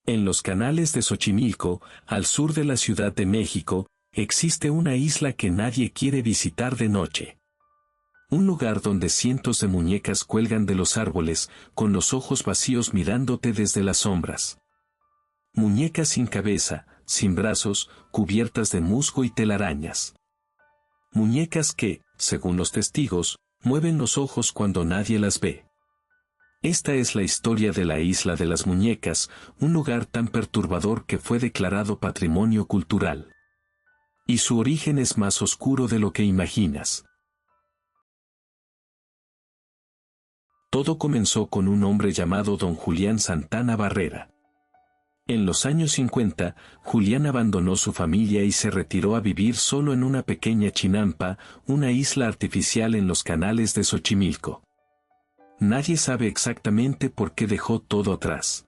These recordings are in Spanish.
En los canales de Xochimilco, al sur de la Ciudad de México, existe una isla que nadie quiere visitar de noche. Un lugar donde cientos de muñecas cuelgan de los árboles, con los ojos vacíos mirándote desde las sombras. Muñecas sin cabeza, sin brazos, cubiertas de musgo y telarañas. Muñecas que, según los testigos, mueven los ojos cuando nadie las ve. Esta es la historia de la Isla de las Muñecas, un lugar tan perturbador que fue declarado Patrimonio Cultural. Y su origen es más oscuro de lo que imaginas. Todo comenzó con un hombre llamado Don Julián Santana Barrera. En los años 50, Julián abandonó su familia y se retiró a vivir solo en una pequeña chinampa, una isla artificial en los canales de Xochimilco. Nadie sabe exactamente por qué dejó todo atrás.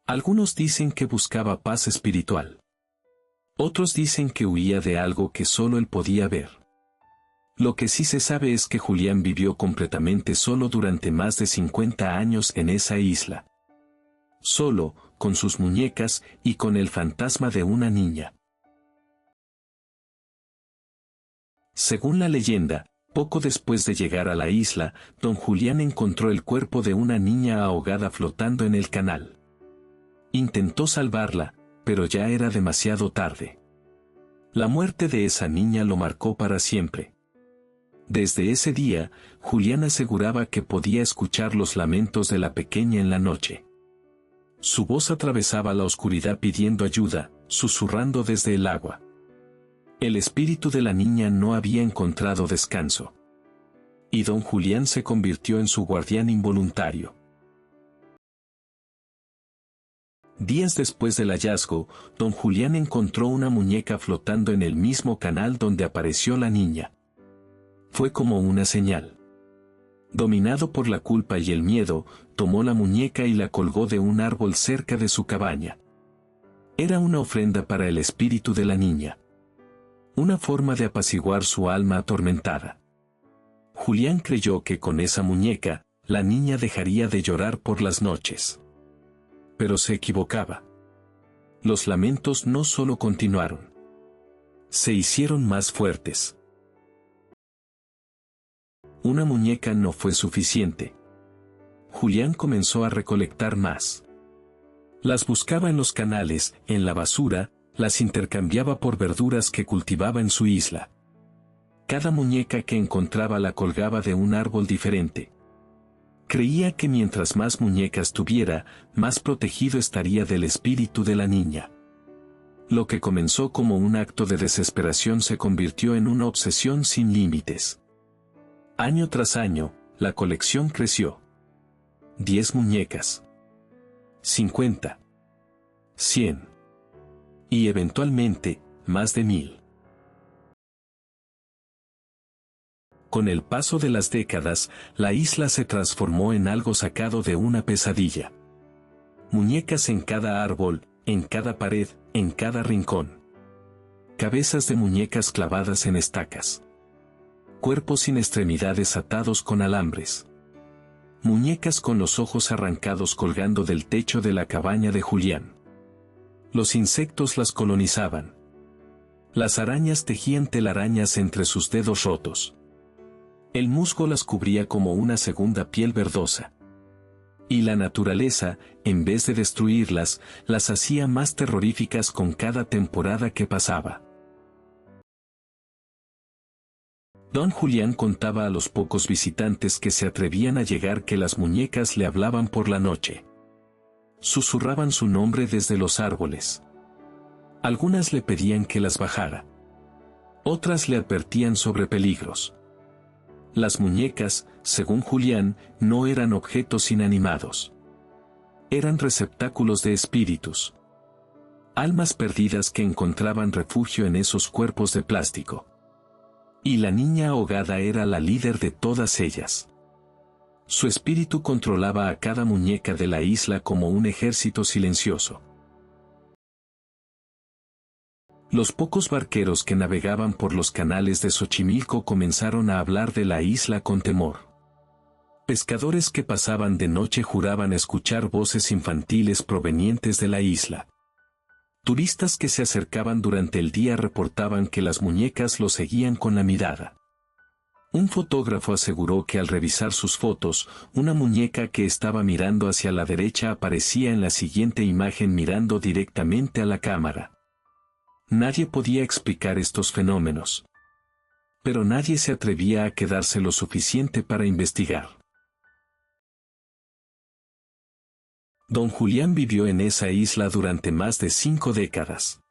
Algunos dicen que buscaba paz espiritual. Otros dicen que huía de algo que solo él podía ver. Lo que sí se sabe es que Julián vivió completamente solo durante más de 50 años en esa isla. Solo, con sus muñecas y con el fantasma de una niña. Según la leyenda, poco después de llegar a la isla, don Julián encontró el cuerpo de una niña ahogada flotando en el canal. Intentó salvarla, pero ya era demasiado tarde. La muerte de esa niña lo marcó para siempre. Desde ese día, Julián aseguraba que podía escuchar los lamentos de la pequeña en la noche. Su voz atravesaba la oscuridad pidiendo ayuda, susurrando desde el agua. El espíritu de la niña no había encontrado descanso. Y don Julián se convirtió en su guardián involuntario. Días después del hallazgo, don Julián encontró una muñeca flotando en el mismo canal donde apareció la niña. Fue como una señal. Dominado por la culpa y el miedo, tomó la muñeca y la colgó de un árbol cerca de su cabaña. Era una ofrenda para el espíritu de la niña. Una forma de apaciguar su alma atormentada. Julián creyó que con esa muñeca, la niña dejaría de llorar por las noches. Pero se equivocaba. Los lamentos no solo continuaron. Se hicieron más fuertes. Una muñeca no fue suficiente. Julián comenzó a recolectar más. Las buscaba en los canales, en la basura, las intercambiaba por verduras que cultivaba en su isla. Cada muñeca que encontraba la colgaba de un árbol diferente. Creía que mientras más muñecas tuviera, más protegido estaría del espíritu de la niña. Lo que comenzó como un acto de desesperación se convirtió en una obsesión sin límites. Año tras año, la colección creció. 10 muñecas. 50. 100. Y eventualmente, más de 1000. Con el paso de las décadas, la isla se transformó en algo sacado de una pesadilla. Muñecas en cada árbol, en cada pared, en cada rincón. Cabezas de muñecas clavadas en estacas. Cuerpos sin extremidades atados con alambres. Muñecas con los ojos arrancados colgando del techo de la cabaña de Julián. Los insectos las colonizaban. Las arañas tejían telarañas entre sus dedos rotos. El musgo las cubría como una segunda piel verdosa. Y la naturaleza, en vez de destruirlas, las hacía más terroríficas con cada temporada que pasaba. Don Julián contaba a los pocos visitantes que se atrevían a llegar que las muñecas le hablaban por la noche. Susurraban su nombre desde los árboles. Algunas le pedían que las bajara. Otras le advertían sobre peligros. Las muñecas, según Julián, no eran objetos inanimados. Eran receptáculos de espíritus. Almas perdidas que encontraban refugio en esos cuerpos de plástico. Y la niña ahogada era la líder de todas ellas. Su espíritu controlaba a cada muñeca de la isla como un ejército silencioso. Los pocos barqueros que navegaban por los canales de Xochimilco comenzaron a hablar de la isla con temor. Pescadores que pasaban de noche juraban escuchar voces infantiles provenientes de la isla. Turistas que se acercaban durante el día reportaban que las muñecas los seguían con la mirada. Un fotógrafo aseguró que al revisar sus fotos, una muñeca que estaba mirando hacia la derecha aparecía en la siguiente imagen mirando directamente a la cámara. Nadie podía explicar estos fenómenos. Pero nadie se atrevía a quedarse lo suficiente para investigar. Don Julián vivió en esa isla durante más de 5 décadas.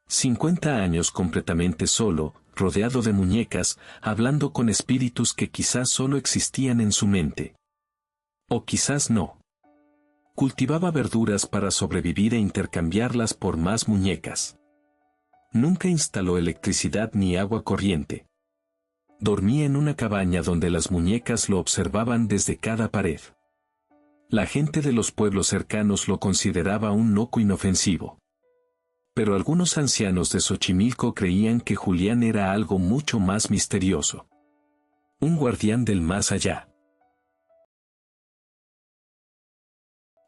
50 años completamente solo, rodeado de muñecas, hablando con espíritus que quizás solo existían en su mente. O quizás no. Cultivaba verduras para sobrevivir e intercambiarlas por más muñecas. Nunca instaló electricidad ni agua corriente. Dormía en una cabaña donde las muñecas lo observaban desde cada pared. La gente de los pueblos cercanos lo consideraba un loco inofensivo. Pero algunos ancianos de Xochimilco creían que Julián era algo mucho más misterioso. Un guardián del más allá.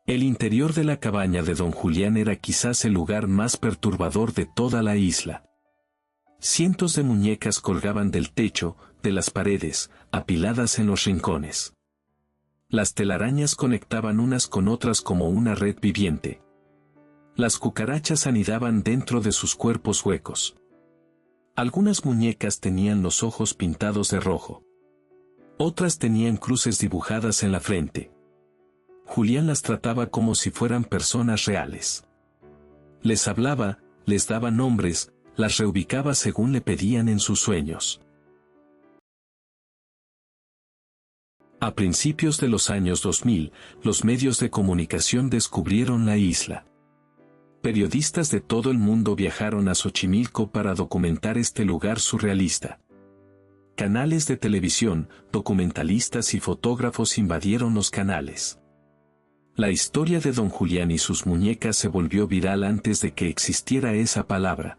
El interior de la cabaña de don Julián era quizás el lugar más perturbador de toda la isla. Cientos de muñecas colgaban del techo, de las paredes, apiladas en los rincones. Las telarañas conectaban unas con otras como una red viviente. Las cucarachas anidaban dentro de sus cuerpos huecos. Algunas muñecas tenían los ojos pintados de rojo. Otras tenían cruces dibujadas en la frente. Julián las trataba como si fueran personas reales. Les hablaba, les daba nombres, las reubicaba según le pedían en sus sueños. A principios de los años 2000, los medios de comunicación descubrieron la isla. Periodistas de todo el mundo viajaron a Xochimilco para documentar este lugar surrealista. Canales de televisión, documentalistas y fotógrafos invadieron los canales. La historia de don Julián y sus muñecas se volvió viral antes de que existiera esa palabra.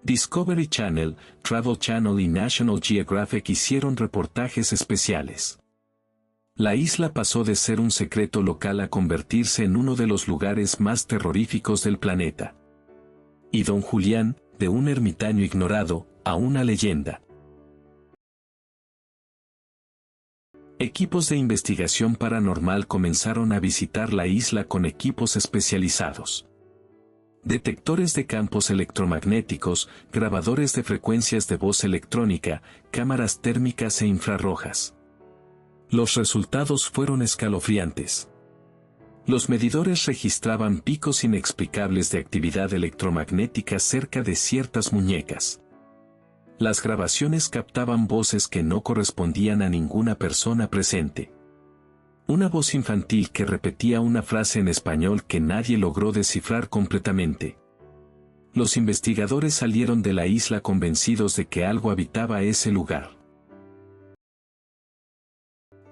Discovery Channel, Travel Channel y National Geographic hicieron reportajes especiales. La isla pasó de ser un secreto local a convertirse en uno de los lugares más terroríficos del planeta. Y don Julián, de un ermitaño ignorado, a una leyenda. Equipos de investigación paranormal comenzaron a visitar la isla con equipos especializados. Detectores de campos electromagnéticos, grabadores de frecuencias de voz electrónica, cámaras térmicas e infrarrojas. Los resultados fueron escalofriantes. Los medidores registraban picos inexplicables de actividad electromagnética cerca de ciertas muñecas. Las grabaciones captaban voces que no correspondían a ninguna persona presente. Una voz infantil que repetía una frase en español que nadie logró descifrar completamente. Los investigadores salieron de la isla convencidos de que algo habitaba ese lugar.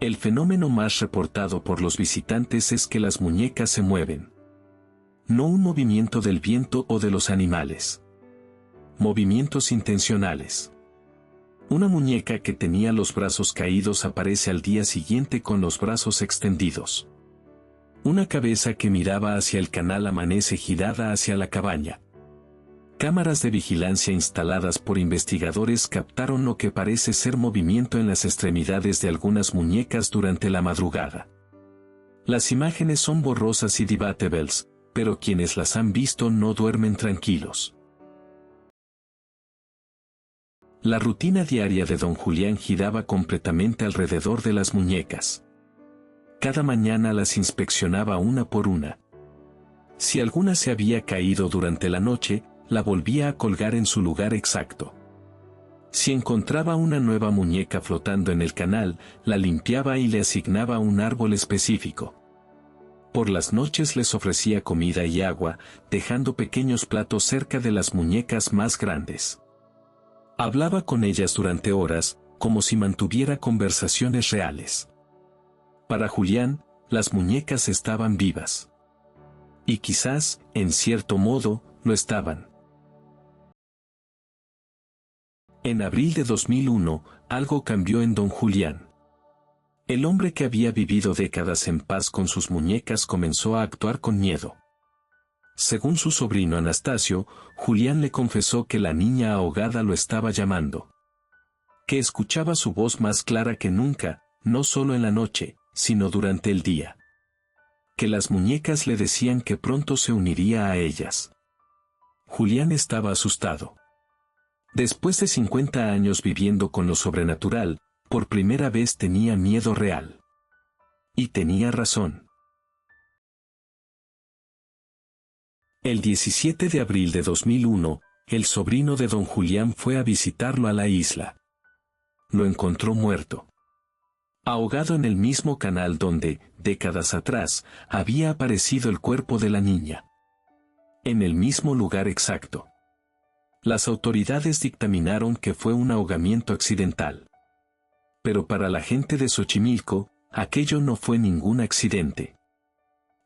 El fenómeno más reportado por los visitantes es que las muñecas se mueven. No un movimiento del viento o de los animales. Movimientos intencionales. Una muñeca que tenía los brazos caídos aparece al día siguiente con los brazos extendidos. Una cabeza que miraba hacia el canal amanece girada hacia la cabaña. Cámaras de vigilancia instaladas por investigadores captaron lo que parece ser movimiento en las extremidades de algunas muñecas durante la madrugada. Las imágenes son borrosas y debatables, pero quienes las han visto no duermen tranquilos. La rutina diaria de don Julián giraba completamente alrededor de las muñecas. Cada mañana las inspeccionaba una por una. Si alguna se había caído durante la noche, la volvía a colgar en su lugar exacto. Si encontraba una nueva muñeca flotando en el canal, la limpiaba y le asignaba un árbol específico. Por las noches les ofrecía comida y agua, dejando pequeños platos cerca de las muñecas más grandes. Hablaba con ellas durante horas, como si mantuviera conversaciones reales. Para Julián, las muñecas estaban vivas. Y quizás, en cierto modo, lo estaban. En abril de 2001, algo cambió en don Julián. El hombre que había vivido décadas en paz con sus muñecas comenzó a actuar con miedo. Según su sobrino Anastasio, Julián le confesó que la niña ahogada lo estaba llamando. Que escuchaba su voz más clara que nunca, no solo en la noche, sino durante el día. Que las muñecas le decían que pronto se uniría a ellas. Julián estaba asustado. Después de 50 años viviendo con lo sobrenatural, por primera vez tenía miedo real. Y tenía razón. El 17 de abril de 2001, el sobrino de don Julián fue a visitarlo a la isla. Lo encontró muerto. Ahogado en el mismo canal donde, décadas atrás, había aparecido el cuerpo de la niña. En el mismo lugar exacto. Las autoridades dictaminaron que fue un ahogamiento accidental. Pero para la gente de Xochimilco, aquello no fue ningún accidente.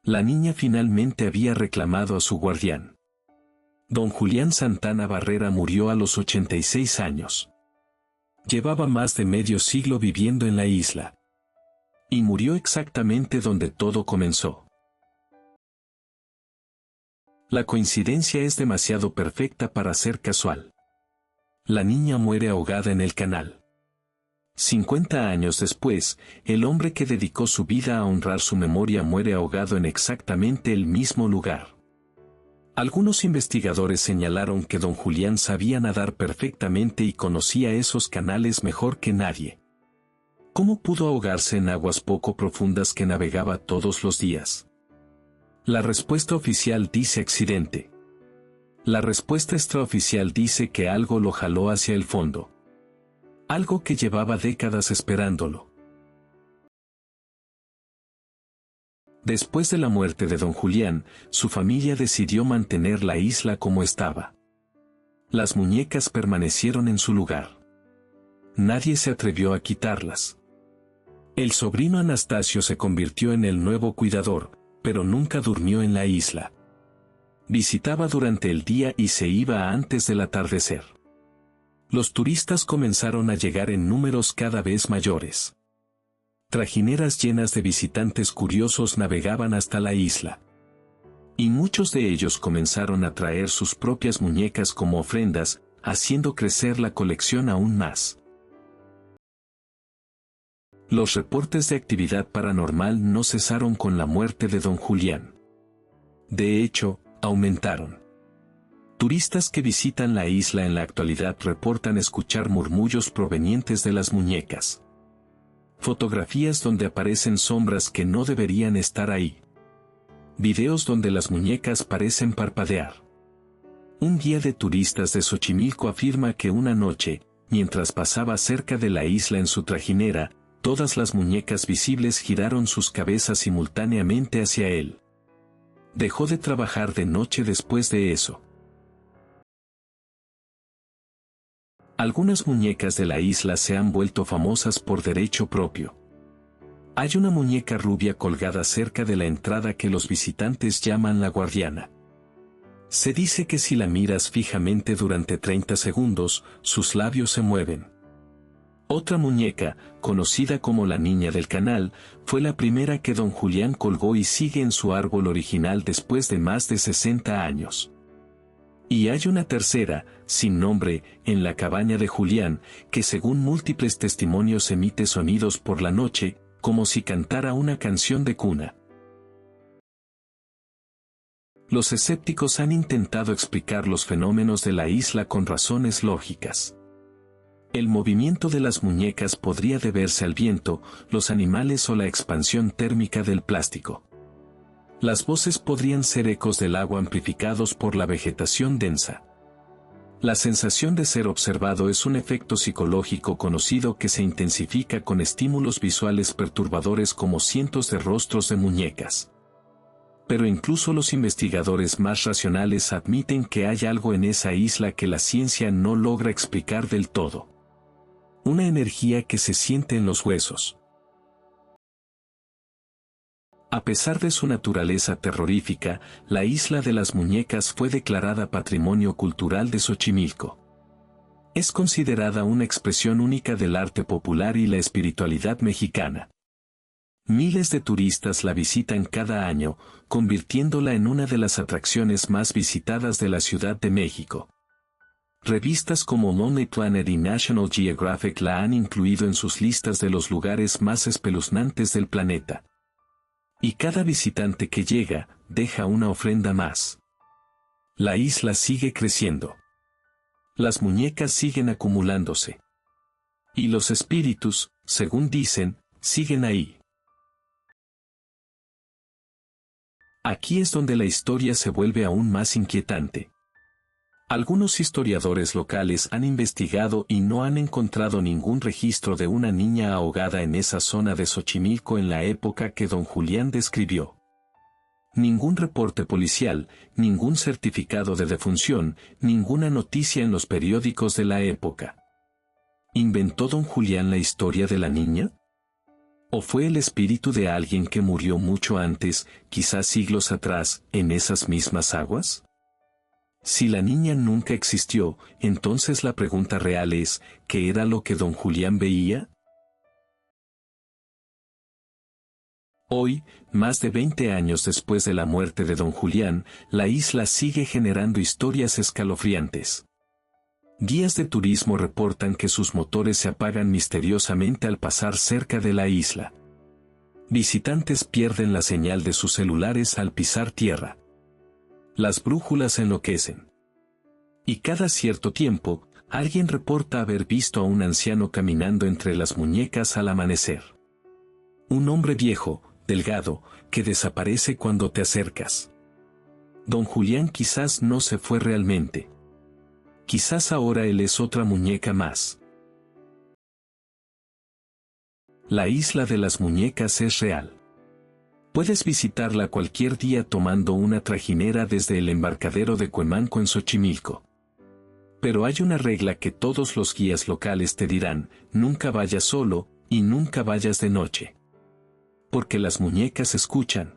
La niña finalmente había reclamado a su guardián. Don Julián Santana Barrera murió a los 86 años. Llevaba más de medio siglo viviendo en la isla. Y murió exactamente donde todo comenzó. La coincidencia es demasiado perfecta para ser casual. La niña muere ahogada en el canal. 50 años después, el hombre que dedicó su vida a honrar su memoria muere ahogado en exactamente el mismo lugar. Algunos investigadores señalaron que don Julián sabía nadar perfectamente y conocía esos canales mejor que nadie. ¿Cómo pudo ahogarse en aguas poco profundas que navegaba todos los días? La respuesta oficial dice accidente. La respuesta extraoficial dice que algo lo jaló hacia el fondo. Algo que llevaba décadas esperándolo. Después de la muerte de don Julián, su familia decidió mantener la isla como estaba. Las muñecas permanecieron en su lugar. Nadie se atrevió a quitarlas. El sobrino Anastasio se convirtió en el nuevo cuidador, pero nunca durmió en la isla. Visitaba durante el día y se iba antes del atardecer. Los turistas comenzaron a llegar en números cada vez mayores. Trajineras llenas de visitantes curiosos navegaban hasta la isla. Y muchos de ellos comenzaron a traer sus propias muñecas como ofrendas, haciendo crecer la colección aún más. Los reportes de actividad paranormal no cesaron con la muerte de don Julián. De hecho, aumentaron. Turistas que visitan la isla en la actualidad reportan escuchar murmullos provenientes de las muñecas. Fotografías donde aparecen sombras que no deberían estar ahí. Videos donde las muñecas parecen parpadear. Un guía de turistas de Xochimilco afirma que una noche, mientras pasaba cerca de la isla en su trajinera, todas las muñecas visibles giraron sus cabezas simultáneamente hacia él. Dejó de trabajar de noche después de eso. Algunas muñecas de la isla se han vuelto famosas por derecho propio. Hay una muñeca rubia colgada cerca de la entrada que los visitantes llaman la guardiana. Se dice que si la miras fijamente durante 30 segundos, sus labios se mueven. Otra muñeca, conocida como la Niña del Canal, fue la primera que don Julián colgó y sigue en su árbol original después de más de 60 años. Y hay una tercera, sin nombre, en la cabaña de Julián, que según múltiples testimonios emite sonidos por la noche, como si cantara una canción de cuna. Los escépticos han intentado explicar los fenómenos de la isla con razones lógicas. El movimiento de las muñecas podría deberse al viento, los animales o la expansión térmica del plástico. Las voces podrían ser ecos del agua amplificados por la vegetación densa. La sensación de ser observado es un efecto psicológico conocido que se intensifica con estímulos visuales perturbadores como cientos de rostros de muñecas. Pero incluso los investigadores más racionales admiten que hay algo en esa isla que la ciencia no logra explicar del todo. Una energía que se siente en los huesos. A pesar de su naturaleza terrorífica, la isla de las muñecas fue declarada Patrimonio Cultural de Xochimilco. Es considerada una expresión única del arte popular y la espiritualidad mexicana. Miles de turistas la visitan cada año, convirtiéndola en una de las atracciones más visitadas de la Ciudad de México. Revistas como Lonely Planet y National Geographic la han incluido en sus listas de los lugares más espeluznantes del planeta. Y cada visitante que llega, deja una ofrenda más. La isla sigue creciendo. Las muñecas siguen acumulándose. Y los espíritus, según dicen, siguen ahí. Aquí es donde la historia se vuelve aún más inquietante. Algunos historiadores locales han investigado y no han encontrado ningún registro de una niña ahogada en esa zona de Xochimilco en la época que don Julián describió. Ningún reporte policial, ningún certificado de defunción, ninguna noticia en los periódicos de la época. ¿Inventó don Julián la historia de la niña? ¿O fue el espíritu de alguien que murió mucho antes, quizás siglos atrás, en esas mismas aguas? Si la niña nunca existió, entonces la pregunta real es, ¿qué era lo que don Julián veía? Hoy, más de 20 años después de la muerte de don Julián, la isla sigue generando historias escalofriantes. Guías de turismo reportan que sus motores se apagan misteriosamente al pasar cerca de la isla. Visitantes pierden la señal de sus celulares al pisar tierra. Las brújulas enloquecen. Y cada cierto tiempo, alguien reporta haber visto a un anciano caminando entre las muñecas al amanecer. Un hombre viejo, delgado, que desaparece cuando te acercas. Don Julián quizás no se fue realmente. Quizás ahora él es otra muñeca más. La isla de las muñecas es real. Puedes visitarla cualquier día tomando una trajinera desde el embarcadero de Cuemanco en Xochimilco. Pero hay una regla que todos los guías locales te dirán: nunca vayas solo, y nunca vayas de noche. Porque las muñecas escuchan.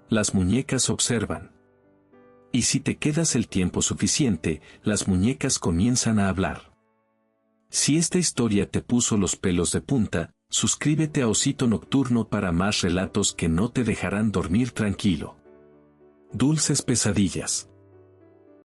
Las muñecas observan. Y si te quedas el tiempo suficiente, las muñecas comienzan a hablar. Si esta historia te puso los pelos de punta, suscríbete a Osito Nocturno para más relatos que no te dejarán dormir tranquilo. Dulces pesadillas.